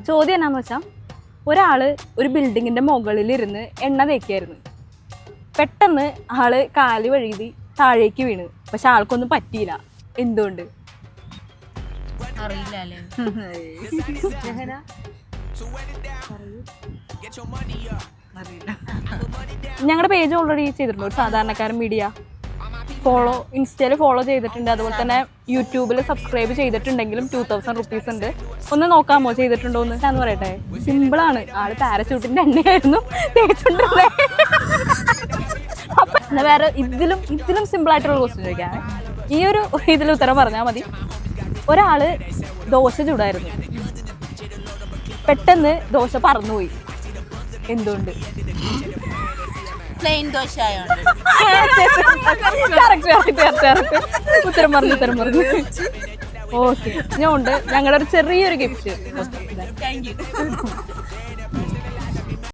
ചോദ്യം എന്നാന്ന് വെച്ചാൽ ഒരാള് ഒരു ബിൽഡിങ്ങിന്റെ മുകളിൽ ഇരുന്ന് എണ്ണ തേക്കായിരുന്നു. പെട്ടെന്ന് ആള് കാല് വഴുതി താഴേക്ക് വീണ്. പക്ഷെ ആൾക്കൊന്നും പറ്റിയില്ല. എന്തുകൊണ്ട്? ഞങ്ങളുടെ പേജ് ഓൾറെഡി ചെയ്തിട്ടുണ്ട്. ഒരു സാധാരണക്കാരൻ മീഡിയ ഇൻസ്റ്റയിൽ ഫോളോ ചെയ്തിട്ടുണ്ട്. അതുപോലെ തന്നെ യൂട്യൂബിൽ സബ്സ്ക്രൈബ് ചെയ്തിട്ടുണ്ടെങ്കിലും 2000 റുപ്പീസ് ഉണ്ട്. ഒന്ന് നോക്കാമോ ചെയ്തിട്ടുണ്ടോ എന്ന് പറയട്ടെ. സിമ്പിളാണ്. ആള് പാരച്യൂട്ടിന്റെ എണ്ണയായിരുന്നു തേച്ചിട്ടുണ്ടല്ലേ. അപ്പൊ വേറെ ഇതിലും സിമ്പിൾ ആയിട്ടുള്ള ക്വസ്റ്റ്യൻ ചോദിക്കാം. ഈ ഒരു ഇതിൽ ഉത്തരം പറഞ്ഞാൽ മതി. ഒരാള് ദോശ ചൂടായിരുന്നു. പെട്ടെന്ന് ദോശ പറന്നുപോയി. എന്തുകൊണ്ട്? ഉത്തരം പറഞ്ഞു. ഓക്കെ, ഞാൻ ഉണ്ട്. ഞങ്ങളുടെ ഒരു ചെറിയൊരു ഗിഫ്റ്റ്.